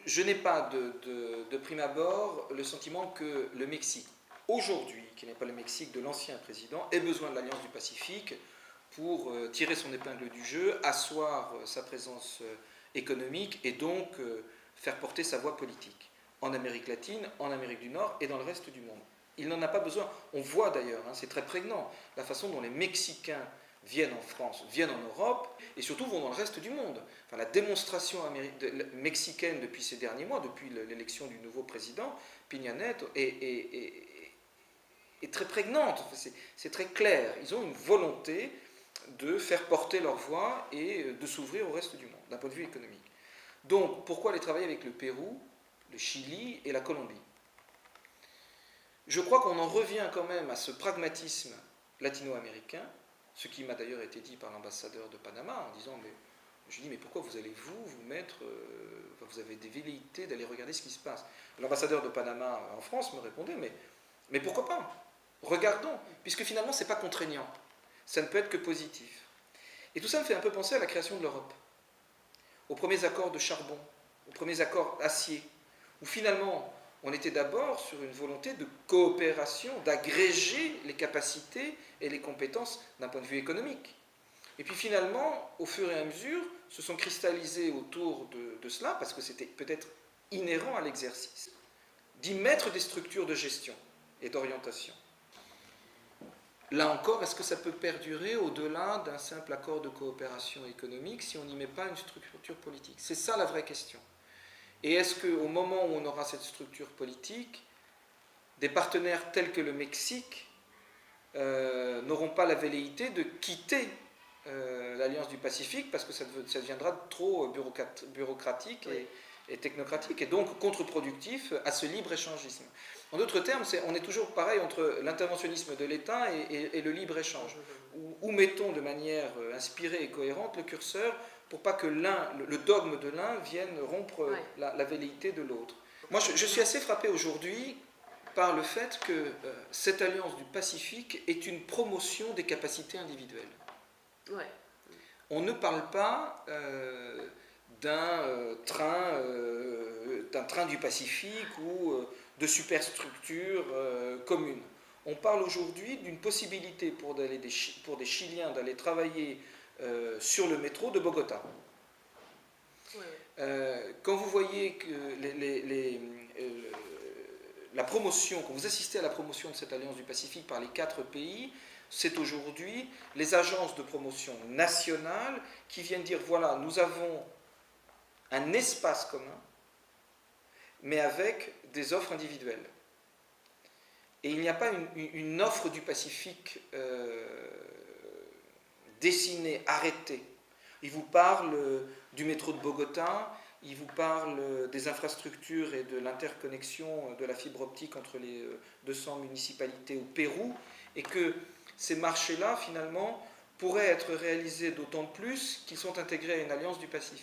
je n'ai pas de prime abord le sentiment que le Mexique, aujourd'hui, qui n'est pas le Mexique de l'ancien président, ait besoin de l'Alliance du Pacifique pour tirer son épingle du jeu, asseoir sa présence économique et donc faire porter sa voix politique en Amérique latine, en Amérique du Nord et dans le reste du monde. Il n'en a pas besoin. On voit d'ailleurs, c'est très prégnant, la façon dont les Mexicains viennent en France, viennent en Europe et surtout vont dans le reste du monde. Enfin, la démonstration mexicaine depuis ces derniers mois, depuis l'élection du nouveau président, Peña Nieto, est très prégnante, c'est très clair. Ils ont une volonté de faire porter leur voix et de s'ouvrir au reste du monde, d'un point de vue économique. Donc, pourquoi aller travailler avec le Pérou, le Chili et la Colombie? Je crois qu'on en revient quand même à ce pragmatisme latino-américain, ce qui m'a d'ailleurs été dit par l'ambassadeur de Panama, en disant, je dis, mais pourquoi vous allez vous mettre, vous avez des velléités d'aller regarder ce qui se passe. L'ambassadeur de Panama en France me répondait, mais pourquoi pas? Regardons, puisque finalement ce n'est pas contraignant, ça ne peut être que positif. Et tout ça me fait un peu penser à la création de l'Europe, aux premiers accords de charbon, aux premiers accords acier, où finalement on était d'abord sur une volonté de coopération, d'agréger les capacités et les compétences d'un point de vue économique. Et puis finalement, au fur et à mesure, se sont cristallisés autour de cela, parce que c'était peut-être inhérent à l'exercice, d'y mettre des structures de gestion et d'orientation. Là encore, est-ce que ça peut perdurer au-delà d'un simple accord de coopération économique si on n'y met pas une structure politique? C'est ça la vraie question. Et est-ce qu'au moment où on aura cette structure politique, des partenaires tels que le Mexique n'auront pas la velléité de quitter l'Alliance du Pacifique parce que ça deviendra trop bureaucratique et technocratique et donc contre-productif à ce libre-échangisme. En d'autres termes, on est toujours pareil entre l'interventionnisme de l'État et le libre-échange. Où mettons de manière inspirée et cohérente le curseur pour pas que le dogme de l'un vienne rompre la velléité de l'autre. Moi, je suis assez frappé aujourd'hui par le fait que cette alliance du Pacifique est une promotion des capacités individuelles. Ouais. On ne parle pas d'un train du Pacifique ou de superstructures communes. On parle aujourd'hui d'une possibilité pour des Chiliens d'aller travailler sur le métro de Bogota. Ouais. Quand vous voyez que la promotion, quand vous assistez à la promotion de cette alliance du Pacifique par les 4 pays, c'est aujourd'hui les agences de promotion nationales qui viennent dire, voilà, nous avons un espace commun, mais avec des offres individuelles. Et il n'y a pas une offre du Pacifique dessinée, arrêtée. Il vous parle du métro de Bogota, il vous parle des infrastructures et de l'interconnexion de la fibre optique entre les 200 municipalités au Pérou, et que ces marchés-là, finalement, pourraient être réalisés d'autant plus qu'ils sont intégrés à une alliance du Pacifique.